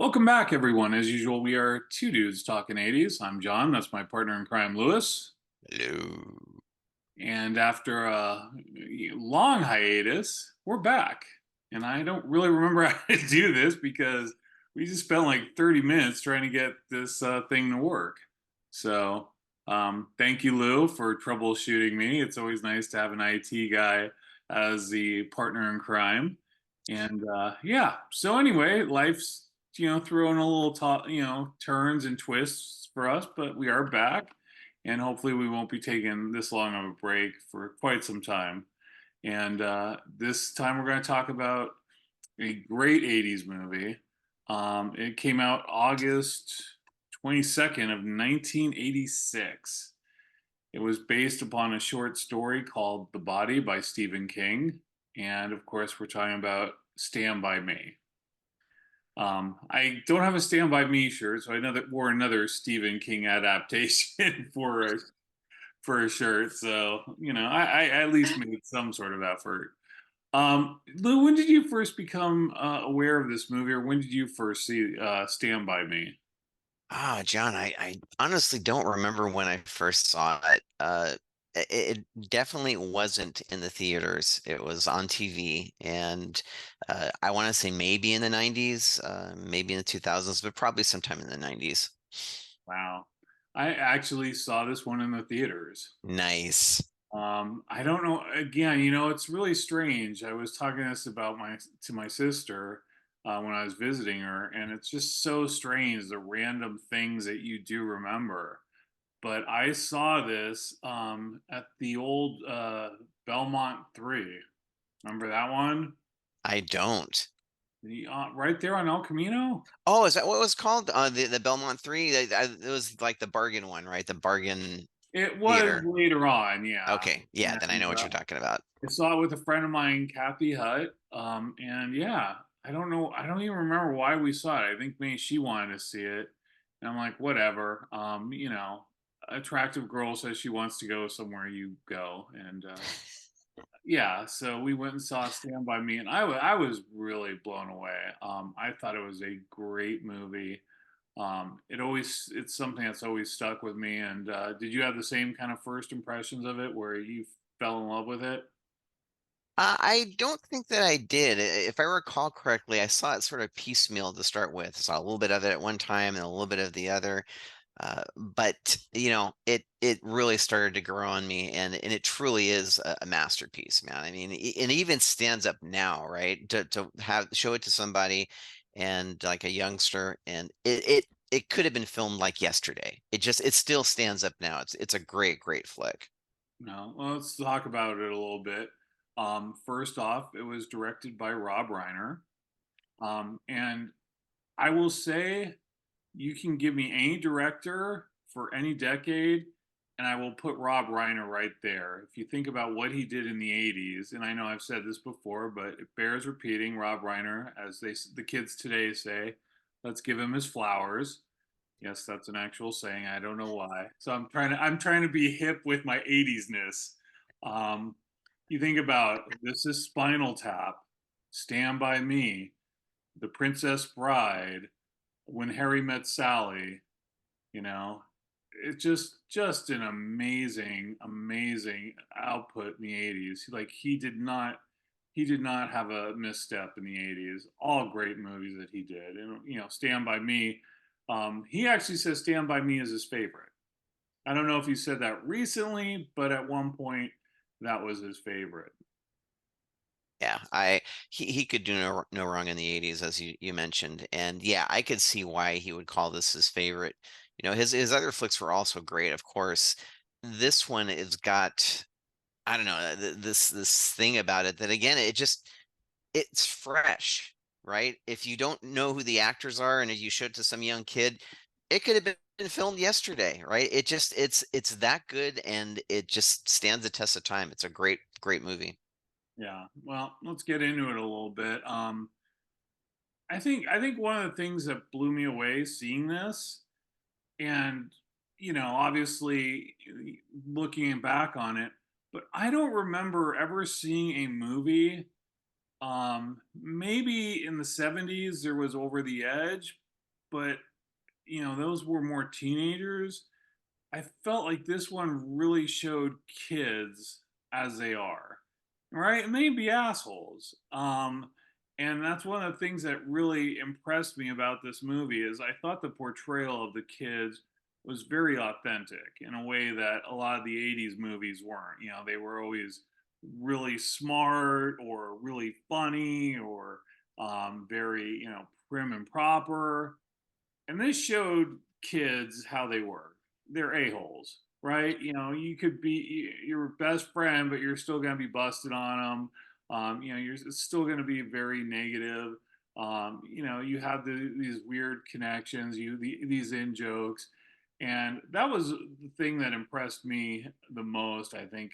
Welcome back, everyone. As usual, we are two dudes talking 80s. I'm John. That's my partner in crime, Lewis. Hello. And after a long hiatus, we're back. And I don't really remember how to do this because we just spent like 30 minutes trying to get this thing to work. So, thank you, Lou, for troubleshooting me. It's always nice to have an IT guy as the partner in crime. And yeah, so anyway, life's throwing a little turns and twists for us, but we are back, and hopefully we won't be taking this long of a break for quite some time. And this time we're going to talk about a great 80s movie. It came out August 22nd of 1986. It was based upon a short story called The Body by Stephen King. And of course, we're talking about Stand By Me. I don't have a Stand By Me shirt, so I know that wore another Stephen King adaptation for a shirt. So, I at least made some sort of effort. Lou, when did you first become aware of this movie, or when did you first see Stand By Me? John, I honestly don't remember when I first saw it. It definitely wasn't in the theaters. It was on TV, and I want to say maybe in the 90s, maybe in the 2000s, but probably sometime in the 90s. Wow. I actually saw this one in the theaters. Nice. I don't know. Again, it's really strange. I was talking this about my sister when I was visiting her, and it's just so strange the random things that you do remember. But I saw this at the old Belmont 3. Remember that one? I don't. Right there on El Camino? Oh, is that what it was called? The Belmont 3? It was like the bargain one, right? The bargain It was theater. later on, yeah. Okay, yeah, then I And know what you're talking about. I saw it with a friend of mine, Kathy Hutt. And yeah, I don't know. I don't even remember why we saw it. I think maybe she wanted to see it. And I'm like, whatever. Attractive girl says she wants to go somewhere, you go. And yeah, so we went and saw Stand By Me, and I was really blown away. I thought it was a great movie. It's something that's always stuck with me. And did you have the same kind of first impressions of it, where you fell in love with it? I don't think that I did. If I recall correctly, I saw it sort of piecemeal to start with. I saw a little bit of it at one time and a little bit of the other. But it really started to grow on me, and it truly is a masterpiece, man. I mean, it even stands up now, right? To have show it to somebody and like a youngster, and it could have been filmed like yesterday. It still stands up now. It's a great flick. No. Well, let's talk about it a little bit. First off, it was directed by Rob Reiner. And I will say, you can give me any director for any decade, and I will put Rob Reiner right there. If you think about what he did in the 80s, and I know I've said this before, but it bears repeating, Rob Reiner, as the kids today say, let's give him his flowers. Yes, that's an actual saying. I don't know why. So I'm trying to be hip with my 80s-ness. Um, you think about this is Spinal Tap, Stand By Me, The Princess Bride, When Harry Met Sally, you know, it's just an amazing output in the 80s. Like he did not have a misstep in the 80s. All great movies that he did. And Stand By Me, he actually says Stand By Me is his favorite. I don't know if he said that recently, but at one point that was his favorite. Yeah, he could do no wrong in the 80s, as you mentioned. And yeah, I could see why he would call this his favorite. His other flicks were also great, of course. This one has got, I don't know, this thing about it that again, it's fresh, right? If you don't know who the actors are and if you show it to some young kid, it could have been filmed yesterday, right? It's that good, and it just stands the test of time. It's a great movie. Yeah. Well, let's get into it a little bit. I think one of the things that blew me away seeing this, and obviously looking back on it, but I don't remember ever seeing a movie. Maybe in the 70s there was Over the Edge, but those were more teenagers. I felt like this one really showed kids as they are, right? And they can be assholes. And that's one of the things that really impressed me about this movie is I thought the portrayal of the kids was very authentic in a way that a lot of the 80s movies weren't. They were always really smart or really funny or very, prim and proper, and this showed kids how they were. They're a-holes, right? You could be your best friend, but you're still going to be busted on them. You're still going to be very negative. You have these weird connections, these in jokes. And that was the thing that impressed me the most, I think,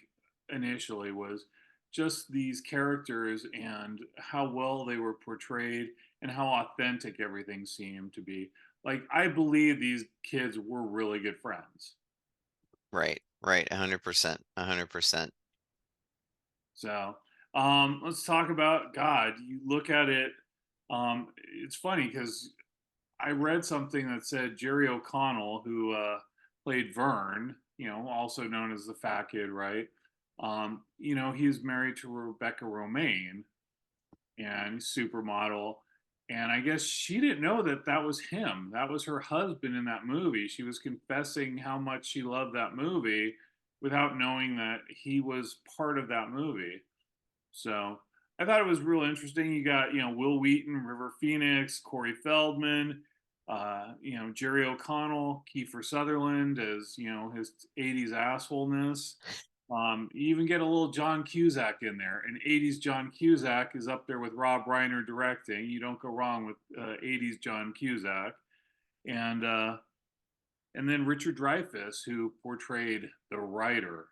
initially was just these characters and how well they were portrayed and how authentic everything seemed to be. Like, I believe these kids were really good friends. Right, right, 100%, 100%. So, let's talk about God. You look at it, it's funny because I read something that said Jerry O'Connell, who played Vern, also known as the fat kid, right? He's married to Rebecca Romaine, and supermodel. And I guess she didn't know that that was him. That was her husband in that movie. She was confessing how much she loved that movie without knowing that he was part of that movie. So I thought it was real interesting. You got, Will Wheaton, River Phoenix, Corey Feldman, Jerry O'Connell, Kiefer Sutherland as, his 80s assholeness. You even get a little John Cusack in there, and 80s John Cusack is up there with Rob Reiner directing. You don't go wrong with 80s John Cusack, and uh, and then Richard Dreyfuss, who portrayed the writer.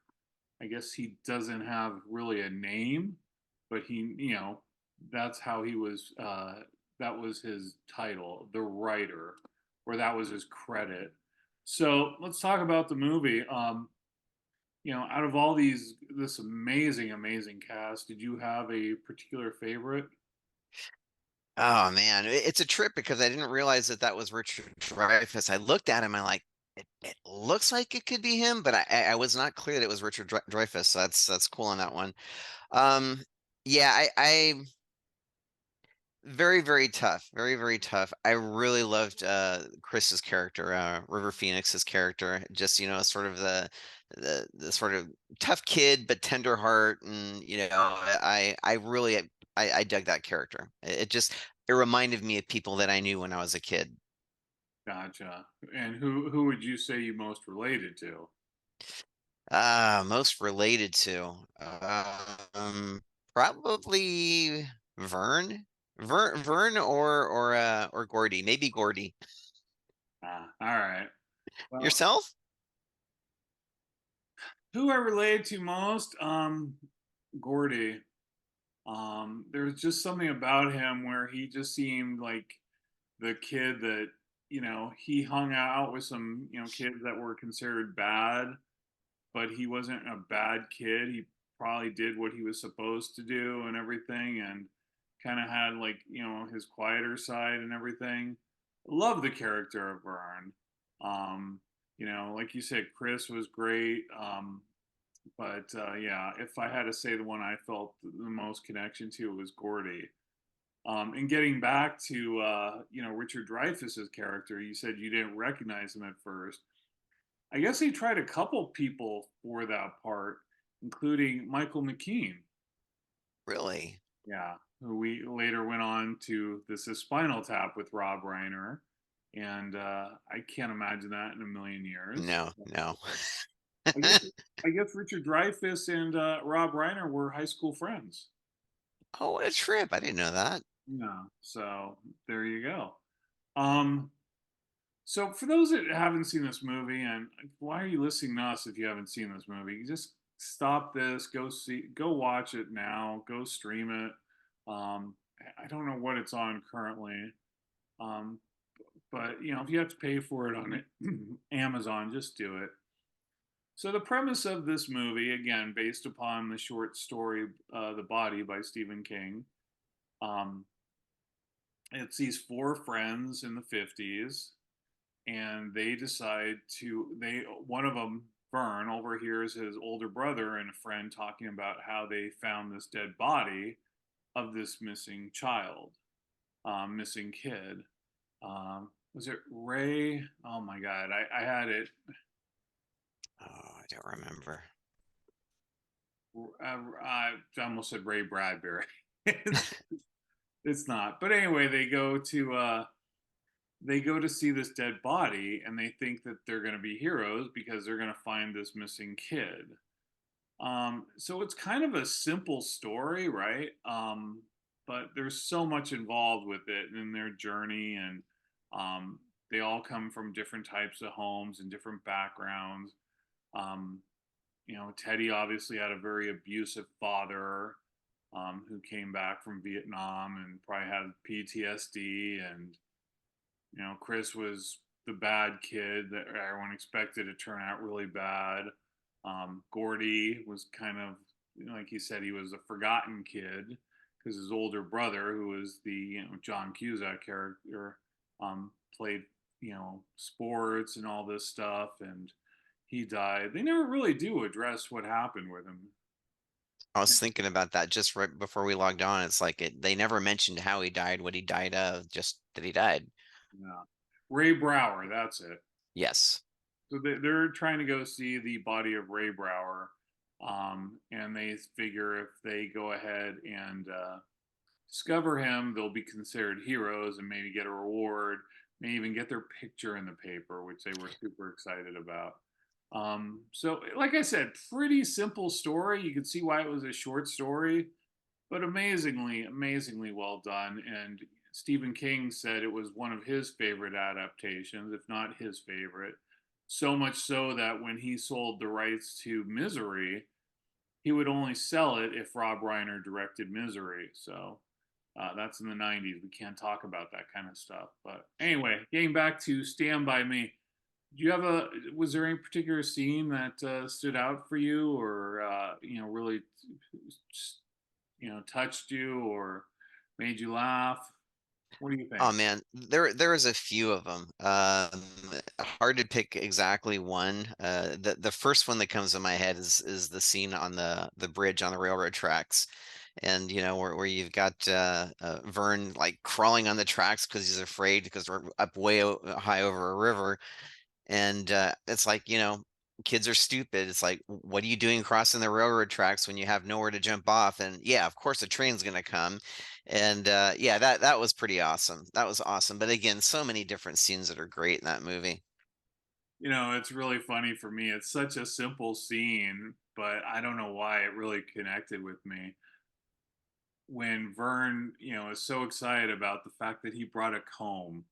I guess he doesn't have really a name, but that's how he was. That was his title, the writer, or that was his credit. So let's talk about the movie. Out of all this amazing, amazing cast, did you have a particular favorite? Oh man, it's a trip because I didn't realize that that was Richard Dreyfuss. I looked at him, and like, it looks like it could be him, but I was not clear that it was Richard Dreyfuss. So that's cool on that one. Um, yeah, I very, very tough. Very, very tough. I really loved Chris's character, River Phoenix's character. Just, sort of the sort of tough kid but tender heart. And, I really I dug that character. It reminded me of people that I knew when I was a kid. Gotcha. And who would you say you most related to? Most related to probably Vern. Vern or Gordie. Maybe Gordie. Ah, all right. Well, Yourself? who I related to most? Gordie. There was just something about him where he just seemed like the kid that he hung out with some kids that were considered bad, but he wasn't a bad kid. He probably did what he was supposed to do and everything, and kind of had like his quieter side and everything. Love the character of Vern. Like you said, Chris was great. But yeah, if I had to say the one I felt the most connection to was Gordie. And getting back to Richard Dreyfuss's character, you said you didn't recognize him at first. I guess he tried a couple people for that part, including Michael McKean. Really? Yeah, who we later went on to This Is Spinal Tap with Rob Reiner, and I can't imagine that in a million years. No, no. I guess I guess Richard Dreyfuss and Rob Reiner were high school friends. Oh, what a trip. I didn't know that. Yeah, so there you go. Um, so for those that haven't seen this movie, and why are you listening to us if you haven't seen this movie? You just stop this, go watch it now, go stream it. I don't know what it's on currently, um, but if you have to pay for it on it, Amazon, just do it. So the premise of this movie, again, based upon the short story "The Body" by Stephen King, um, It's these four friends in the 50s, and they decide to they one of them, Vern, overhears his older brother and a friend talking about how they found this dead body of this missing child, missing kid. Was it Ray? Oh my God, I had it. Oh, I don't remember. I almost said Ray Bradbury. It's not. But anyway, they go to see this dead body, and they think that they're going to be heroes because they're going to find this missing kid. So it's kind of a simple story, right? But there's so much involved with it in their journey, and um, they all come from different types of homes and different backgrounds. Um, Teddy obviously had a very abusive father, who came back from Vietnam and probably had PTSD, and Chris was the bad kid that everyone expected to turn out really bad. Gordie was kind of, like he said, he was a forgotten kid because his older brother, who was the John Cusack character, played sports and all this stuff, and he died. They never really do address what happened with him. I was thinking about that just right before we logged on. It's like they never mentioned how he died, what he died of, just that he died. Yeah. Ray Brower, that's it. Yes. So they're trying to go see the body of Ray Brower, and they figure if they go ahead and discover him, they'll be considered heroes and maybe get a reward, may even get their picture in the paper, which they were super excited about. So, like I said, pretty simple story. You can see why it was a short story, but amazingly, amazingly well done. And Stephen King said it was one of his favorite adaptations, if not his favorite. So much so that when he sold the rights to Misery, he would only sell it if Rob Reiner directed Misery. So that's in the 90s. We can't talk about that kind of stuff. But anyway, getting back to Stand By Me. Do you have was there any particular scene that stood out for you, or, really, touched you or made you laugh? What do you Oh think? man, there is a few of them. Hard to pick exactly one. The first one that comes to my head is the scene on the bridge on the railroad tracks, and where you've got Vern like crawling on the tracks because he's afraid because we're up way high over a river, and it's like, kids are stupid. It's like, what are you doing crossing the railroad tracks when you have nowhere to jump off? And yeah, of course, a train's going to come. And yeah, that was pretty awesome. That was awesome. But again, so many different scenes that are great in that movie. It's really funny for me. It's such a simple scene, but I don't know why it really connected with me. When Vern, is so excited about the fact that he brought a comb.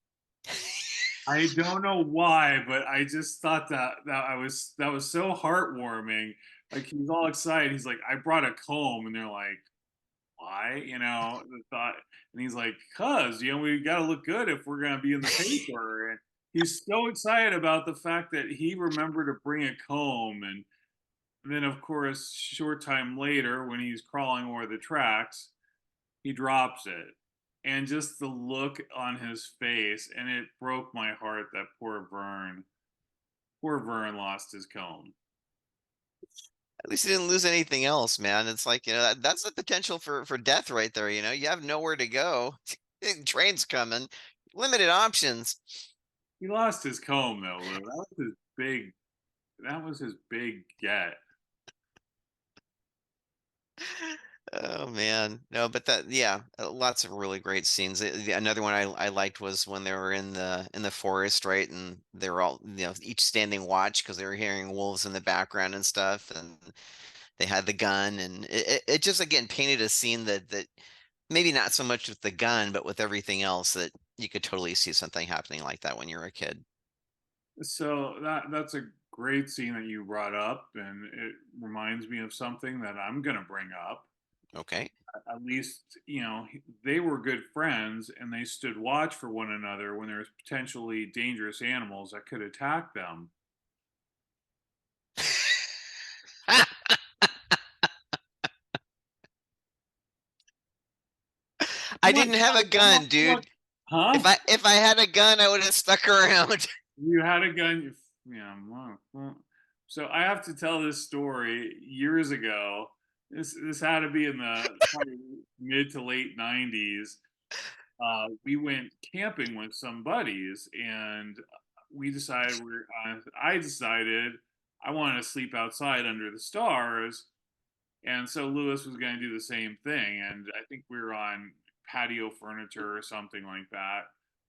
I don't know why, but I just thought that was so heartwarming. Like, he's all excited. He's like, "I brought a comb," and they're like, "Why?" The thought, and he's like, "Cause we got to look good if we're gonna be in the paper." And he's so excited about the fact that he remembered to bring a comb, and then of course, short time later, when he's crawling over the tracks, he drops it. And just the look on his face, and it broke my heart that poor Vern lost his comb. At least he didn't lose anything else, man. It's like, that's the potential for death right there. You have nowhere to go. Train's coming. Limited options. He lost his comb though, Lou. That was his big get. Oh man, no, but yeah, lots of really great scenes. Another one I liked was when they were in the forest, right, and they were all each standing watch because they were hearing wolves in the background and stuff, and they had the gun, and it just again painted a scene that maybe not so much with the gun, but with everything else that you could totally see something happening like that when you're a kid. So that's a great scene that you brought up, and it reminds me of something that I'm gonna bring up. Okay. At least, they were good friends, and they stood watch for one another when there was potentially dangerous animals that could attack them. I Come on, didn't have a come on, gun, come on. dude. Huh? If I had a gun, I would have stuck around. You had a gun. Yeah. Well. So I have to tell this story years ago. This had to be in the probably mid to late '90s. We went camping with some buddies, and we decided I decided I wanted to sleep outside under the stars, and so Lewis was going to do the same thing. And I think we were on patio furniture or something like that,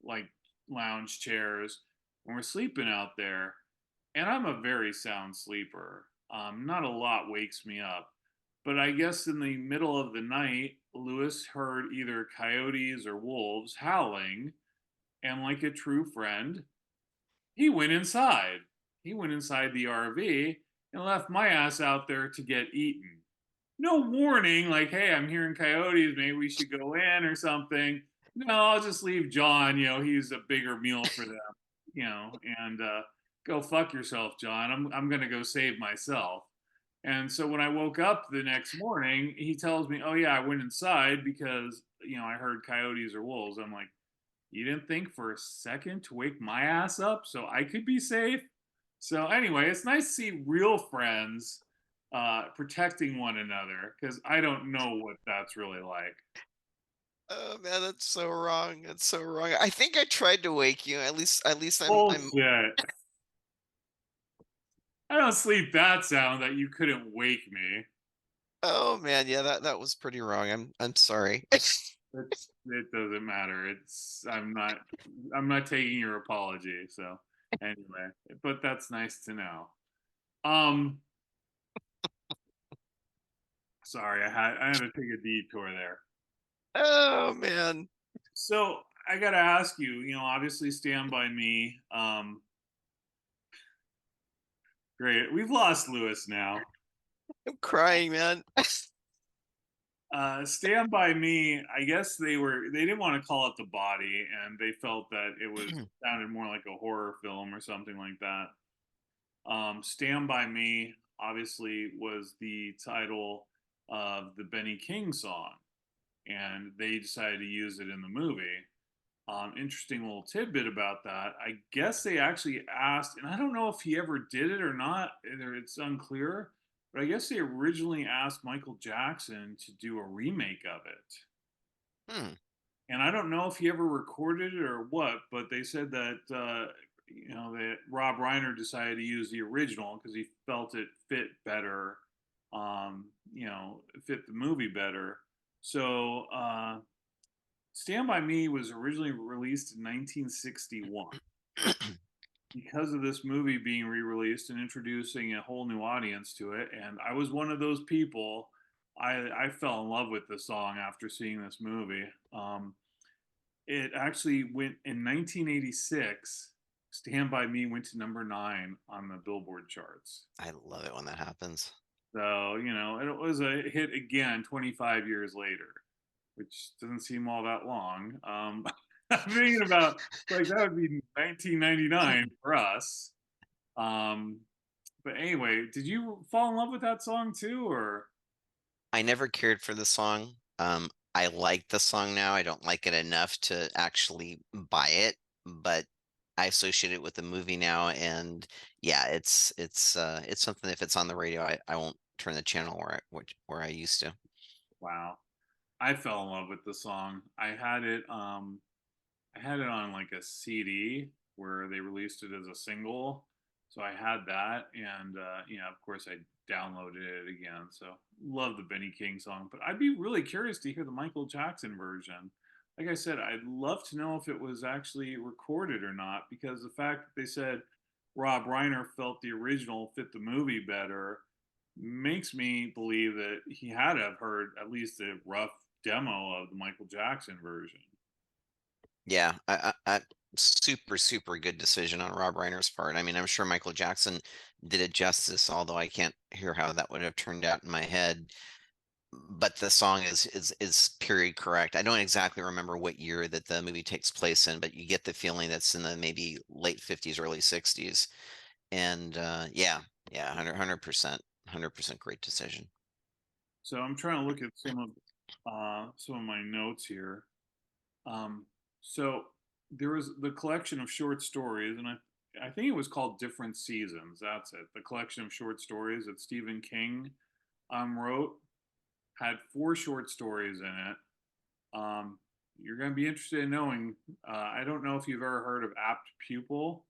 like lounge chairs, and we're sleeping out there. And I'm a very sound sleeper. Not a lot wakes me up. But I guess in the middle of the night, Lewis heard either coyotes or wolves howling. And like a true friend, he went inside. He went inside the RV and left my ass out there to get eaten. No warning, like, hey, I'm hearing coyotes, maybe we should go in or something. No, I'll just leave John, he's a bigger meal for them, and go fuck yourself, John. I'm gonna go save myself. And so when I woke up the next morning, he tells me, oh yeah, I went inside because I heard coyotes or wolves. I'm like, you didn't think for a second to wake my ass up so I could be safe? So anyway, it's nice to see real friends protecting one another because I don't know what that's really like. Oh man, that's so wrong. That's so wrong. I think I tried to wake you. At least I'm Bullshit. I don't sleep that sound that you couldn't wake me. oh man, yeah, that was pretty wrong. I'm sorry. It doesn't matter. I'm not taking your apology. So anyway, but that's nice to know. Um, sorry, I had to take a detour there. Oh man. So I gotta ask you, obviously Stand By Me. Great. We've lost Lewis now. I'm crying, man. Stand By Me, I guess they didn't want to call it The Body, and they felt that it was sounded more like a horror film or something like that. Stand By Me obviously was the title of the Benny King song, and they decided to use it in the movie. Interesting little tidbit about that. I guess they actually asked, and I don't know if he ever did it or not. It's unclear, but I guess they originally asked Michael Jackson to do a remake of it. Hmm. And I don't know if he ever recorded it or what, but they said that that Rob Reiner decided to use the original because he felt it fit better, fit the movie better. So Stand By Me was originally released in 1961. Because of this movie being re-released and introducing a whole new audience to it, and I was one of those people. I fell in love with the song after seeing this movie. It actually went in 1986. Stand By Me went to number 9 on the Billboard charts. I love it when that happens. So, it was a hit again 25 years later, which doesn't seem all that long. I'm thinking about like that would be 1999 for us. Um, but anyway, did you fall in love with that song too, or I never cared for the song. I like the song now. I don't like it enough to actually buy it, but I associate it with the movie now, and yeah, it's something. If it's on the radio, I won't turn the channel where I used to. wow? I fell in love with the song. I had it on like a CD where they released it as a single. So I had that, and of course, I downloaded it again. So love the Benny King song, but I'd be really curious to hear the Michael Jackson version. Like I said, I'd love to know if it was actually recorded or not, because the fact that they said Rob Reiner felt the original fit the movie better makes me believe that he had to have heard at least a rough demo of the Michael Jackson version. Yeah, super good decision on Rob Reiner's part. I mean, I'm sure Michael Jackson did it justice, although I can't hear how that would have turned out in my head. But the song is period correct. I don't exactly remember what year that the movie takes place in, but you get the feeling that's in the maybe late 50s, early 60s. And yeah, yeah, 100%, 100% great decision. So I'm trying to look at some of my notes here. Um, So there was the collection of short stories, and I think it was called Different Seasons. That's it. The collection of short stories that Stephen King wrote had four short stories in it. Um, you're going to be interested in knowing. I don't know if you've ever heard of Apt Pupil.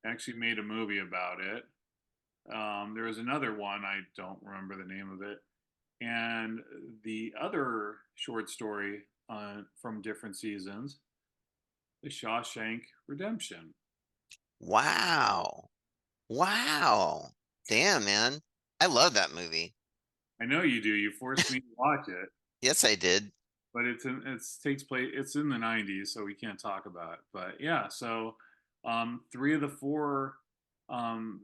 Actually, made a movie about it. There was another one. I don't remember the name of it. And the other short story from Different Seasons, The Shawshank Redemption. Wow. Wow. Damn, man. I love that movie. I know you do. You forced me to watch it, Yes, I did. but it's takes place. It's in the '90s, so we can't talk about it. But yeah, so three of the four, um,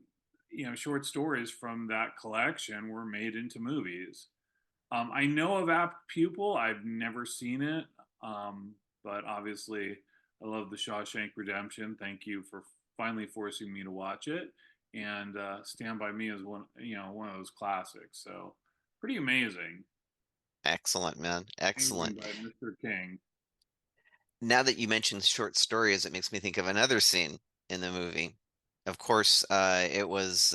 short stories from that collection were made into movies. I know of Apt Pupil. I've never seen it, but obviously, I love The Shawshank Redemption. Thank you for finally forcing me to watch it. And Stand by Me is one of those classics. So pretty amazing. Excellent, man. Amazing Excellent. by Mr. King. Now that you mentioned short stories, it makes me think of another scene in the movie. Of course, it was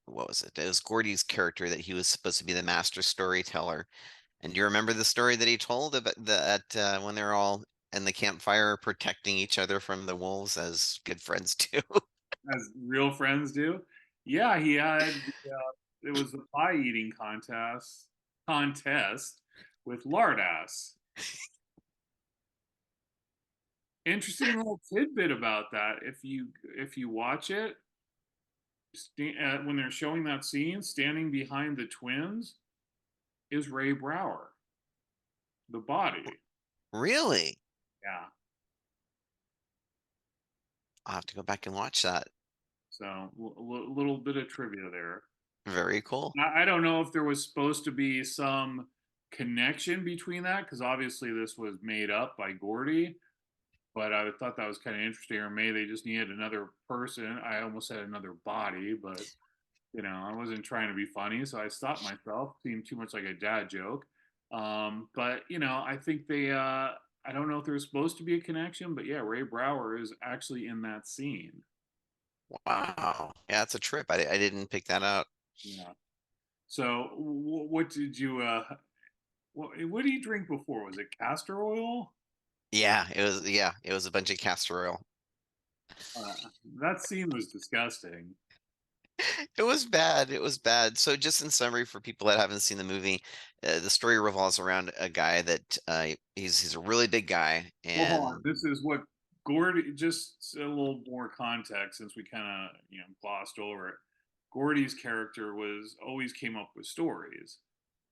what was it? It was Gordie's character that he was supposed to be the master storyteller. And do you remember the story that he told about when they're all in the campfire protecting each other from the wolves as good friends do? As real friends do. Yeah, he had. It was the pie eating contest with Lardass. Interesting little tidbit about that. If you watch it, when they're showing that scene, standing behind the twins is Ray Brower, the body. Really? Yeah. I'll have to go back and watch that. So little bit of trivia there. Very cool. I don't know if there was supposed to be some connection between that because obviously this was made up by Gordie, but I thought that was kind of interesting. Or maybe they just needed another person. I almost said another body, but I wasn't trying to be funny, so I stopped myself. Seemed too much like a dad joke. But I think they. I don't know if there's supposed to be a connection, but yeah, Ray Brower is actually in that scene. Wow. Yeah, it's a trip. I didn't pick that out. Yeah. So, what did you? What did you drink before? Was it castor oil? Or Yeah, it was a bunch of castor oil. that scene was disgusting. It was bad. It was bad. So just in summary for people that haven't seen the movie, the story revolves around a guy that he's a really big guy Well, hold on. and This is what Gordie. Just a little more context, since we kind of glossed over it. Gordie's character was always came up with stories,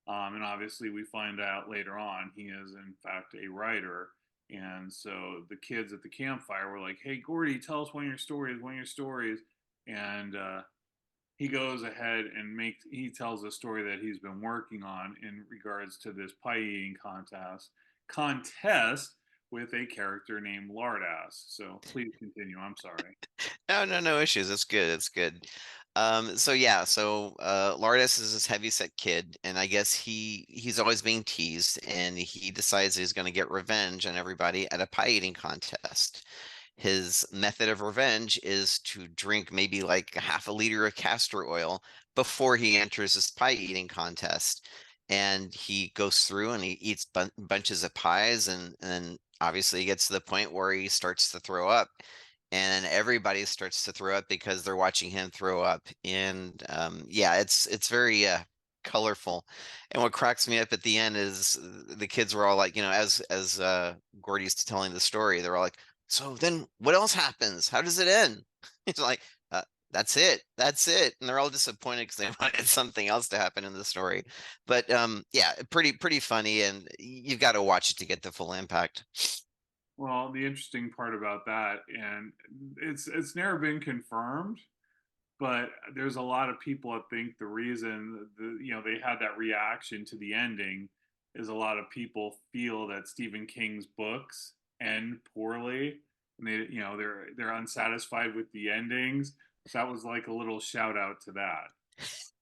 and obviously we find out later on he is in fact a writer. And so the kids at the campfire were like, "Hey, Gordie, tell us one of your stories. One of your stories." And he goes ahead and he tells a story that he's been working on in regards to this pie eating contest with a character named Lardass. So please continue. I'm sorry. no issues. It's good. It's good. So Lardis is this heavyset kid, and I guess he's always being teased, and he decides he's going to get revenge on everybody at a pie eating contest. His method of revenge is to drink maybe like a half a liter of castor oil before he enters this pie eating contest. And he goes through and he eats bunches of pies, and obviously he gets to the point where he starts to throw up, and everybody starts to throw up because they're watching him throw up. And yeah, it's very colorful. And what cracks me up at the end is the kids were all like, as Gordie's telling the story, they're all like, so then what else happens? How does it end? It's like, that's it. That's it. And they're all disappointed because they wanted something else to happen in the story. But yeah, pretty funny, and you've got to watch it to get the full impact. Well, the interesting part about that, and it's never been confirmed, but there's a lot of people that think the reason they had that reaction to the ending is a lot of people feel that Stephen King's books end poorly, and they're unsatisfied with the endings. So that was like a little shout out to that.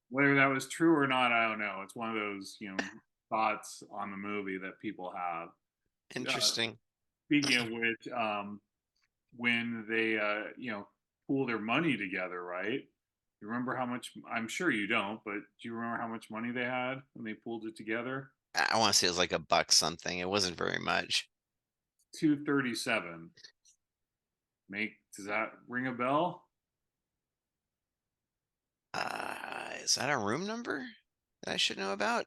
Whether that was true or not, I don't know. It's one of those thoughts on the movie that people have. Uh, Interesting. speaking of which, when they pool their money together, right? You remember how much? I'm sure you don't, but do you remember how much money they had when they pulled it together? I want to say it was like a buck something. It wasn't very much. 237. Does that ring a bell? Is that a room number that I should know about?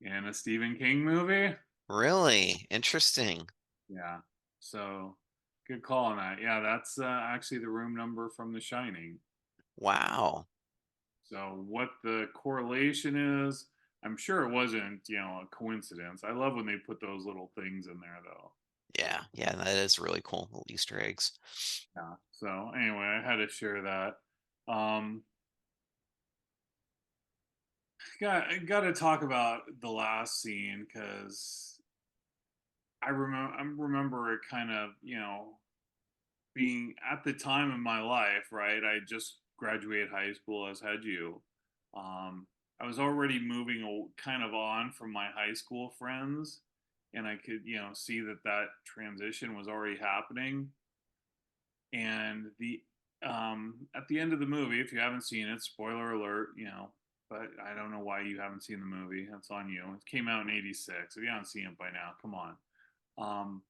In a Stephen King movie? Really interesting. Yeah. So good call on that. Yeah, that's actually the room number from The Shining. Wow. So what the correlation is, I'm sure it wasn't, a coincidence. I love when they put those little things in there though. Yeah, yeah, that is really cool. Little Easter eggs. Yeah. So anyway, I had to share that. Um got to talk about the last scene cuz I remember it kind of, being at the time in my life, right? I just graduated high school, as had you. I was already moving kind of on from my high school friends, and I could, see that that transition was already happening. And the at the end of the movie, if you haven't seen it, spoiler alert, but I don't know why you haven't seen the movie. That's on you. It came out in '86. If you haven't seen it by now, come on. Um,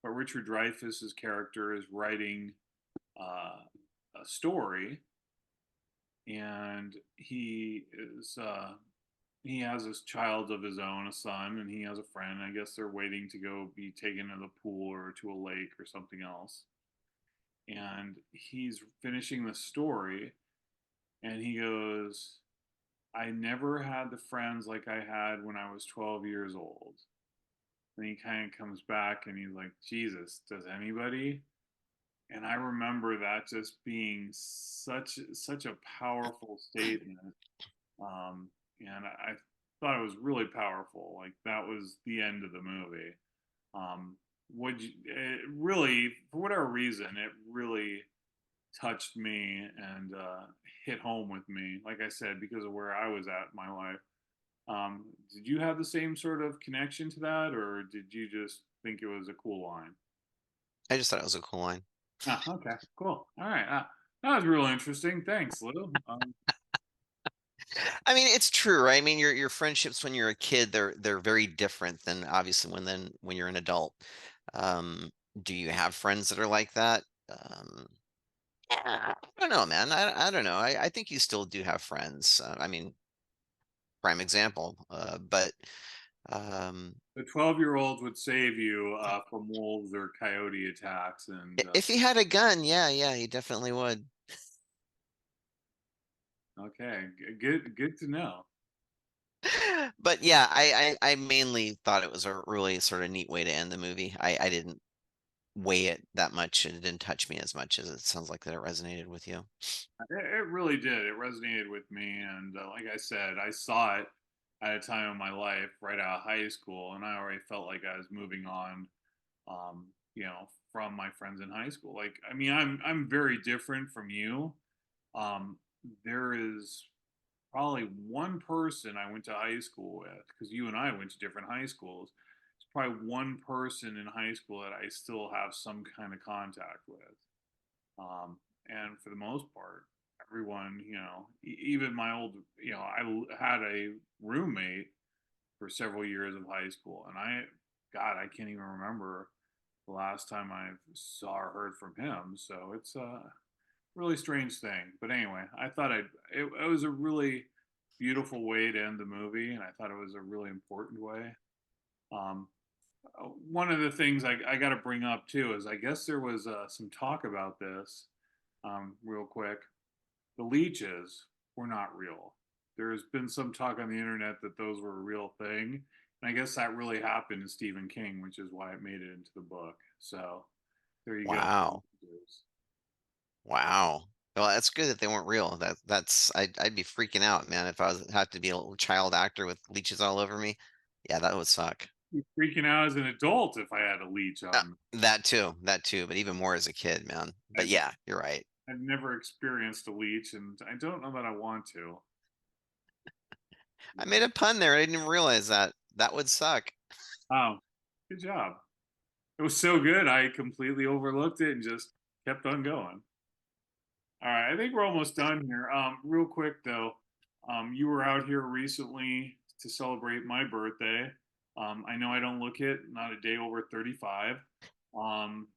but Richard Dreyfuss's character is writing uh, a story, and he has this child of his own, a son, and he has a friend. I guess they're waiting to go be taken to the pool or to a lake or something else. And he's finishing the story, and he goes, "I never had the friends like I had when I was 12 years old." And he kind of comes back and he's like, "Jesus, does anybody?" And I remember that just being such a powerful statement. And I thought it was really powerful. Like that was the end of the movie. Would you, it really, for whatever reason, it really touched me and hit home with me. Like I said, because of where I was at in my life. Did you have the same sort of connection to that, or did you just think it was a cool line? I just thought it was a cool line. Ah, okay, cool. All right. That was really interesting. Thanks, Lou. I mean, it's true, right? I mean, your friendships when you're a kid, they're very different than obviously when you're an adult. Um, do you have friends that are like that? Yeah, I don't know, man. I don't know. I think you still do have friends. I mean, prime example. But um, The 12-year-old would save you from wolves or coyote attacks. And if he had a gun, yeah, yeah, he definitely would. okay, good to know. But yeah, I mainly thought it was a really sort of neat way to end the movie. I didn't weigh it that much, and it didn't touch me as much as it sounds like that it resonated with you. It really did. It resonated with me. And like I said, I saw it at a time in my life right out of high school, and I already felt like I was moving on, from my friends in high school. Like, I mean, I'm very different from you. Um, there is probably one person I went to high school with, because you and I went to different high schools. It's probably one person in high school that I still have some kind of contact with. And for the most part, everyone, even my old, had a roommate for several years of high school, and God, I can't even remember the last time I saw or heard from him. So it's a really strange thing. But anyway, I thought it was a really beautiful way to end the movie, and I thought it was a really important way. Um, One of the things I got to bring up too is I guess there was some talk about this, real quick. The leeches were not real. There's been some talk on the internet that those were a real thing. And I guess that really happened to Stephen King, which is why it made it into the book. So there you go. Wow, wow. Well, that's good that they weren't real. I'd be freaking out, man, if I was have to be a little child actor with leeches all over me. Yeah, that would suck. Be freaking out as an adult if I had a leech on me. That too, but even more as a kid, man. But I've, yeah, you're right. I've never experienced a leech, and I don't know that I want to. I made a pun there. I didn't even realize that. That would suck. Oh, good job. It was so good, I completely overlooked it and just kept on going. All right, I think we're almost done here. Real quick though, you were out here recently to celebrate my birthday. I know I don't look it, not a day over 35. Um,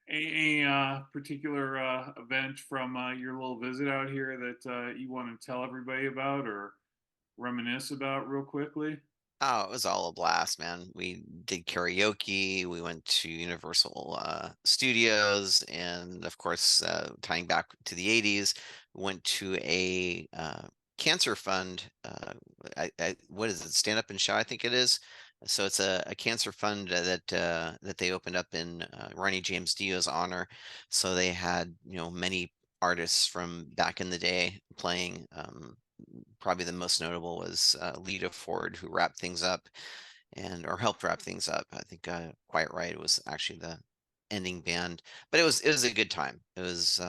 a particular event from your little visit out here that you want to tell everybody about or reminisce about real quickly? Oh, it was all a blast, man. We did karaoke, we went to Universal Studios, and of course, tying back to the 80s, went to a cancer fund. What is it? Stand Up and Shout, I think it is. So it's a cancer fund that they opened up in Ronnie James Dio's honor. So they had, many artists from back in the day playing. Probably the most notable was Lita Ford, who wrapped things up or helped wrap things up. I think Quiet Riot was actually the ending band, but it was a good time. It was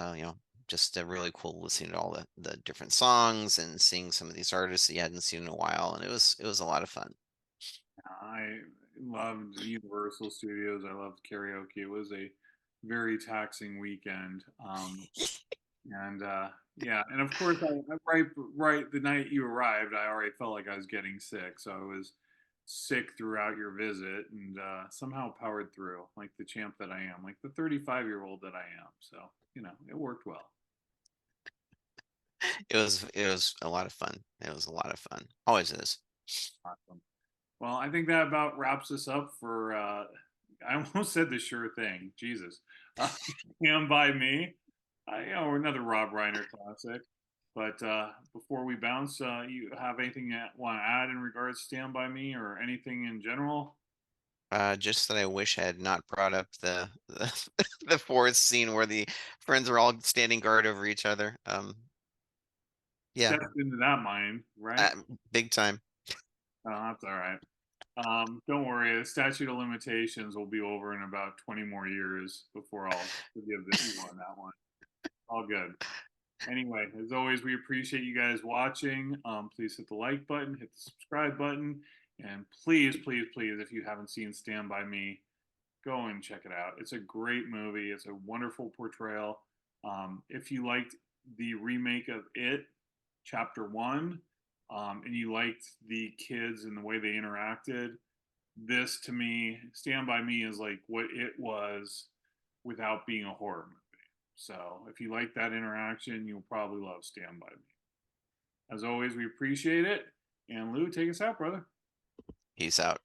just really cool listening to all the different songs and seeing some of these artists that you hadn't seen in a while, and it was a lot of fun. I loved Universal Studios. I loved karaoke. It was a very taxing weekend. And yeah, and of course, right the night you arrived, I already felt like I was getting sick, so I was sick throughout your visit, and somehow powered through, like the champ that I am, like the 35-year-old that I am. So it worked well. It was a lot of fun. It was a lot of fun. Always is. Awesome. Well, I think that about wraps us up for. I almost said the sure thing. Jesus, Stand by Me. Another Rob Reiner classic. But before we bounce, you have anything you want to add in regards to Stand by Me or anything in general? Just that I wish I had not brought up the, the forest scene where the friends were all standing guard over each other. Yeah, Stepped into that mine, right? uh, big time. Oh, that's all right. Don't worry. The statute of limitations will be over in about 20 more years before I'll forgive you on that one. All good. Anyway, as always, we appreciate you guys watching. Please hit the like button, hit the subscribe button, and please, please, please, if you haven't seen Stand By Me, go and check it out. It's a great movie. It's a wonderful portrayal. If you liked the remake of It, Chapter One, and you liked the kids and the way they interacted, this to me, Stand By Me is like what it was without being a horror movie. So if you like that interaction, you'll probably love Stand By Me. As always, we appreciate it. And Lou, take us out, brother. Peace out.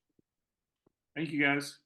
Thank you guys.